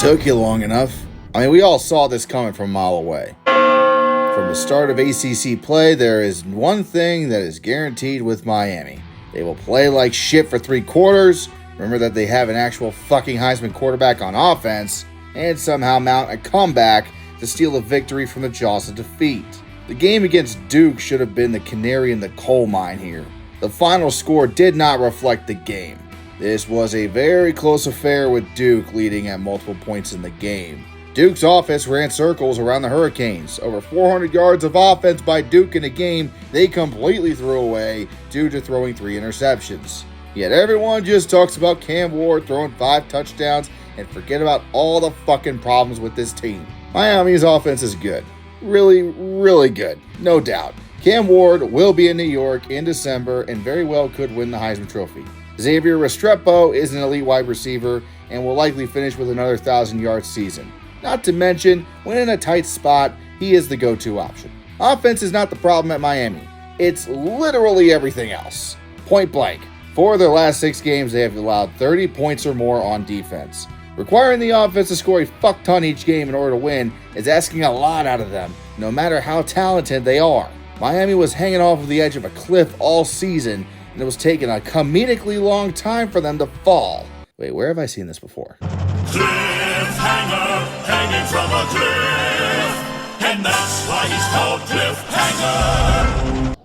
Took you long enough. I mean, we all saw this coming from a mile away. From the start of ACC play, there is one thing that is guaranteed with Miami. They will play like shit for 3 quarters, remember that they have an actual fucking Heisman quarterback on offense, and somehow mount a comeback to steal the victory from the jaws of defeat. The game against Duke should have been the canary in the coal mine here. The final score did not reflect the game. This was a very close affair with Duke leading at multiple points in the game. Duke's offense ran circles around the Hurricanes. Over 400 yards of offense by Duke in a game they completely threw away due to throwing 3 interceptions. Yet everyone just talks about Cam Ward throwing 5 touchdowns and forget about all the fucking problems with this team. Miami's offense is good. Really, really good. No doubt. Cam Ward will be in New York in December and very well could win the Heisman Trophy. Xavier Restrepo is an elite wide receiver and will likely finish with another 1,000-yard season. Not to mention, when in a tight spot, he is the go-to option. Offense is not the problem at Miami. It's literally everything else. Point blank. 4 of their last 6 games, they have allowed 30 points or more on defense. Requiring the offense to score a fuck ton each game in order to win is asking a lot out of them, no matter how talented they are. Miami was hanging off of the edge of a cliff all season, and it was taking a comedically long time for them to fall. Wait, where have I seen this before? Cliffhanger, hanging from a cliff, and that's why he's called Cliffhanger.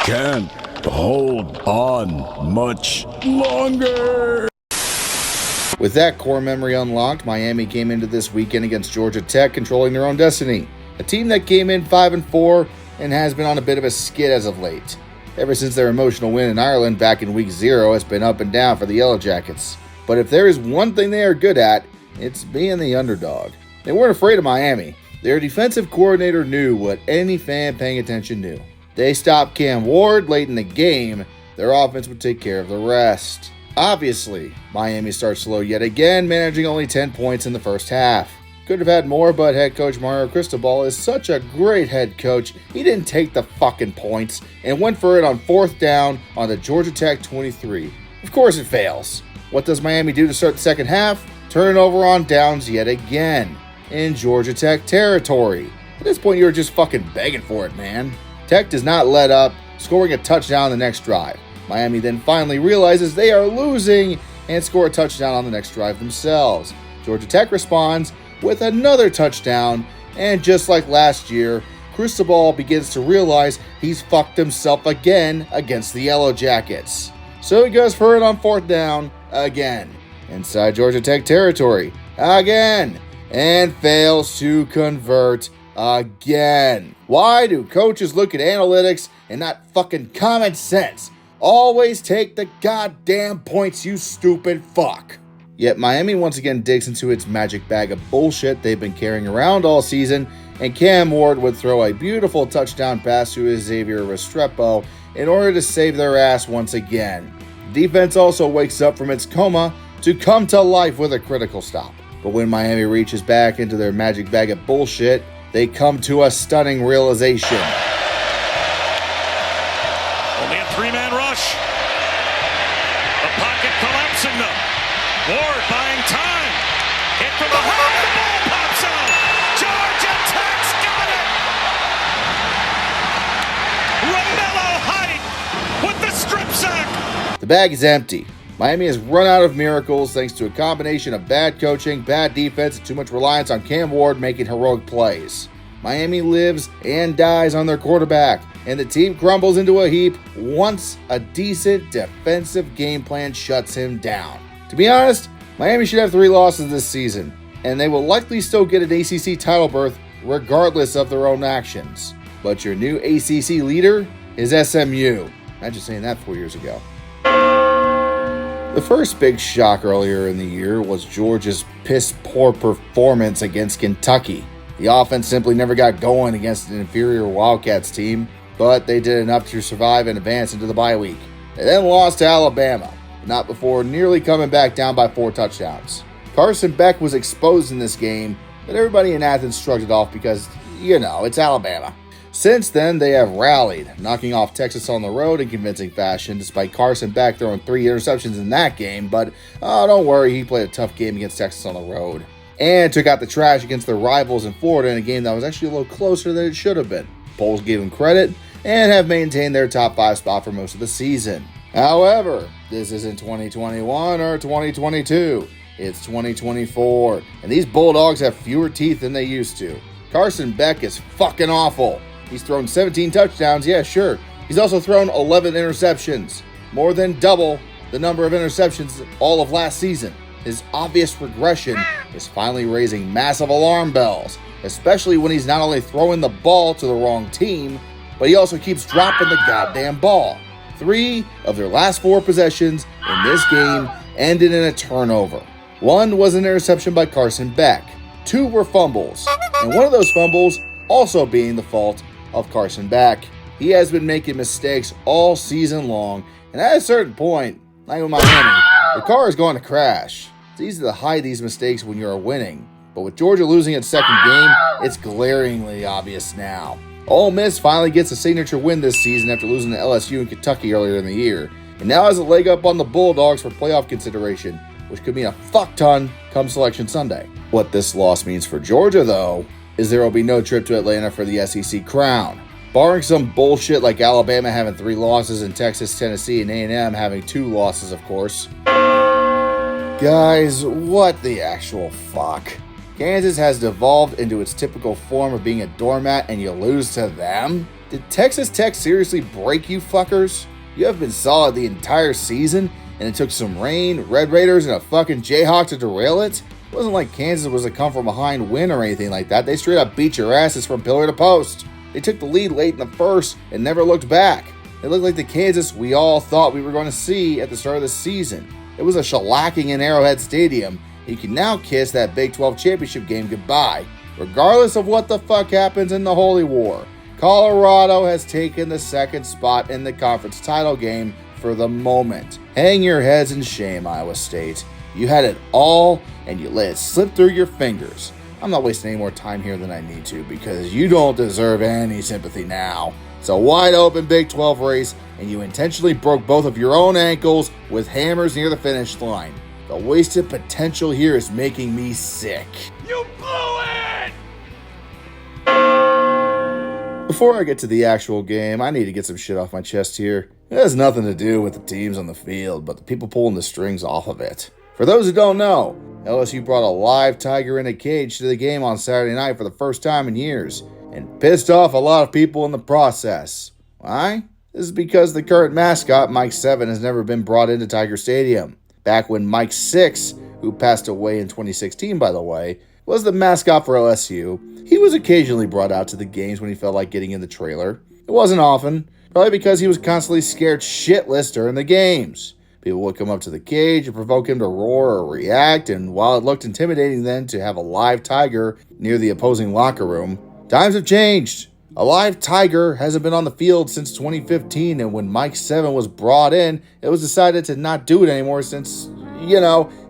Can't hold on much longer. With that core memory unlocked, Miami came into this weekend against Georgia Tech controlling their own destiny. A team that came in 5-4 and has been on a bit of a skid as of late. Ever since their emotional win in Ireland back in week 0, it's been up and down for the Yellow Jackets. But if there is one thing they are good at, it's being the underdog. They weren't afraid of Miami. Their defensive coordinator knew what any fan paying attention knew. They stopped Cam Ward late in the game. Their offense would take care of the rest. Obviously, Miami starts slow yet again, managing only 10 points in the first half. Could have had more, but head coach Mario Cristobal is such a great head coach, he didn't take the fucking points and went for it on 4th down on the Georgia Tech 23. Of course it fails. What does Miami do to start the second half? Turn it over on downs yet again in Georgia Tech territory. At this point, you're just fucking begging for it, man. Tech does not let up, scoring a touchdown the next drive. Miami then finally realizes they are losing and score a touchdown on the next drive themselves. Georgia Tech responds with another touchdown, and just like last year, Cristobal begins to realize he's fucked himself again against the Yellow Jackets. So he goes for it on 4th down again, inside Georgia Tech territory again, and fails to convert again. Why do coaches look at analytics and not fucking common sense? Always take the goddamn points, you stupid fuck. Yet Miami once again digs into its magic bag of bullshit they've been carrying around all season, and Cam Ward would throw a beautiful touchdown pass to Xavier Restrepo in order to save their ass once again. Defense also wakes up from its coma to come to life with a critical stop. But when Miami reaches back into their magic bag of bullshit, they come to a stunning realization. Only a 3-man rush. The pocket collapsing them. Ward buying time. Hit from behind. The ball pops out. Georgia Tech's got it. Romello Height with the strip sack. The bag is empty. Miami has run out of miracles thanks to a combination of bad coaching, bad defense, and too much reliance on Cam Ward making heroic plays. Miami lives and dies on their quarterback, and the team crumbles into a heap once a decent defensive game plan shuts him down. To be honest, Miami should have 3 losses this season, and they will likely still get an ACC title berth regardless of their own actions. But your new ACC leader is SMU. Imagine saying that 4 years ago. The first big shock earlier in the year was Georgia's piss-poor performance against Kentucky. The offense simply never got going against an inferior Wildcats team, but they did enough to survive and advance into the bye week. They then lost to Alabama, but not before nearly coming back down by 4 touchdowns. Carson Beck was exposed in this game, but everybody in Athens shrugged it off because, it's Alabama. Since then, they have rallied, knocking off Texas on the road in convincing fashion, despite Carson Beck throwing 3 interceptions in that game, but don't worry, he played a tough game against Texas on the road. and took out the trash against their rivals in Florida in a game that was actually a little closer than it should have been. Polls gave them credit and have maintained their top 5 spot for most of the season. However, this isn't 2021 or 2022. It's 2024, and these Bulldogs have fewer teeth than they used to. Carson Beck is fucking awful. He's thrown 17 touchdowns, yeah, sure. He's also thrown 11 interceptions, more than double the number of interceptions all of last season. His obvious regression is finally raising massive alarm bells, especially when he's not only throwing the ball to the wrong team, but he also keeps dropping the goddamn ball. 3 of their last 4 possessions in this game ended in a turnover. 1 was an interception by Carson Beck. 2 were fumbles, and one of those fumbles also being the fault of Carson Beck. He has been making mistakes all season long, and at a certain point, like with Miami, the car is going to crash. It's easy to hide these mistakes when you're winning, but with Georgia losing its second game, it's glaringly obvious now. Ole Miss finally gets a signature win this season after losing to LSU and Kentucky earlier in the year, and now has a leg up on the Bulldogs for playoff consideration, which could mean a fuck ton come Selection Sunday. What this loss means for Georgia, though, is there will be no trip to Atlanta for the SEC crown. Barring some bullshit like Alabama having 3 losses and Texas, Tennessee, and A&M having 2 losses, of course. Guys, what the actual fuck? Kansas has devolved into its typical form of being a doormat and you lose to them? Did Texas Tech seriously break you fuckers? You have been solid the entire season, and it took some rain, Red Raiders, and a fucking Jayhawk to derail it? It wasn't like Kansas was a come-from-behind win or anything like that. They straight up beat your asses from pillar to post. They took the lead late in the first and never looked back. It looked like the Kansas we all thought we were going to see at the start of the season. It was a shellacking in Arrowhead Stadium. You can now kiss that Big 12 championship game goodbye. Regardless of what the fuck happens in the Holy War, Colorado has taken the second spot in the conference title game for the moment. Hang your heads in shame, Iowa State. You had it all, and you let it slip through your fingers. I'm not wasting any more time here than I need to, because you don't deserve any sympathy now. It's a wide open Big 12 race, and you intentionally broke both of your own ankles with hammers near the finish line. The wasted potential here is making me sick. You blew it! Before I get to the actual game, I need to get some shit off my chest here. It has nothing to do with the teams on the field, but the people pulling the strings off of it. For those who don't know, LSU brought a live tiger in a cage to the game on Saturday night for the first time in years, and pissed off a lot of people in the process. Why? This is because the current mascot, Mike 7, has never been brought into Tiger Stadium. Back when Mike 6, who passed away in 2016 by the way, was the mascot for LSU, he was occasionally brought out to the games when he felt like getting in the trailer. It wasn't often, probably because he was constantly scared shitless during the games. People would come up to the cage and provoke him to roar or react, and while it looked intimidating then to have a live tiger near the opposing locker room, times have changed. A live tiger hasn't been on the field since 2015, and when Mike 7 was brought in, it was decided to not do it anymore since,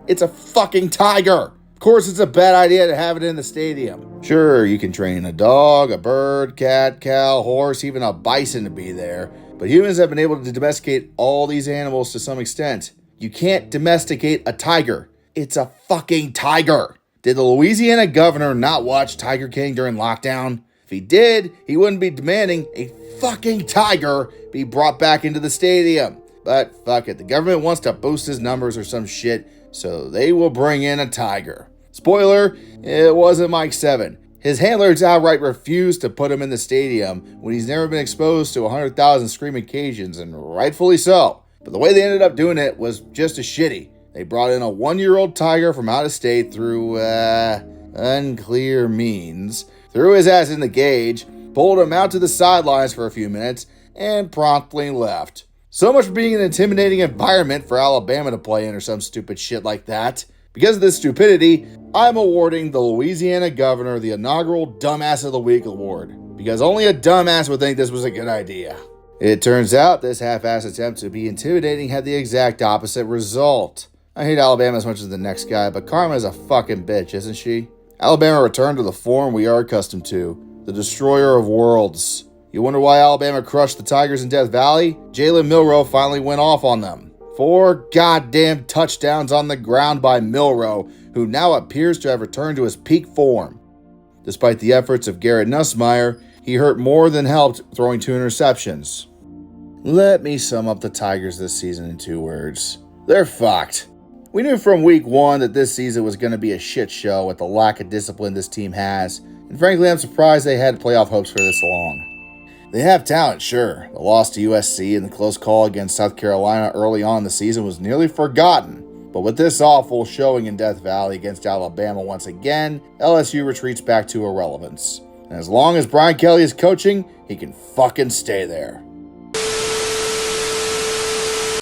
it's a fucking tiger. Of course, it's a bad idea to have it in the stadium. Sure, you can train a dog, a bird, cat, cow, horse, even a bison to be there, but humans have been able to domesticate all these animals to some extent. You can't domesticate a tiger. It's a fucking tiger. Did the Louisiana governor not watch Tiger King during lockdown? If he did, he wouldn't be demanding a fucking tiger be brought back into the stadium. But fuck it, the government wants to boost his numbers or some shit, so they will bring in a tiger. Spoiler, it wasn't Mike 7. His handlers outright refused to put him in the stadium when he's never been exposed to 100,000 screaming Cajuns, and rightfully so. But the way they ended up doing it was just as shitty. They brought in a 1-year-old tiger from out of state through, unclear means, threw his ass in the cage, pulled him out to the sidelines for a few minutes, and promptly left. So much for being an intimidating environment for Alabama to play in or some stupid shit like that. Because of this stupidity, I'm awarding the Louisiana governor the inaugural Dumbass of the Week award, because only a dumbass would think this was a good idea. It turns out this half-assed attempt to be intimidating had the exact opposite result. I hate Alabama as much as the next guy, but Karma's a fucking bitch, isn't she? Alabama returned to the form we are accustomed to, the destroyer of worlds. You wonder why Alabama crushed the Tigers in Death Valley? Jalen Milroe finally went off on them. 4 goddamn touchdowns on the ground by Milroe, who now appears to have returned to his peak form. Despite the efforts of Garrett Nussmeier, he hurt more than helped, throwing 2 interceptions. Let me sum up the Tigers this season in 2 words. They're fucked. We knew from week 1 that this season was going to be a shit show with the lack of discipline this team has, and frankly I'm surprised they had playoff hopes for this long. They have talent, sure. The loss to USC and the close call against South Carolina early on in the season was nearly forgotten, but with this awful showing in Death Valley against Alabama once again, LSU retreats back to irrelevance. And as long as Brian Kelly is coaching, he can fucking stay there.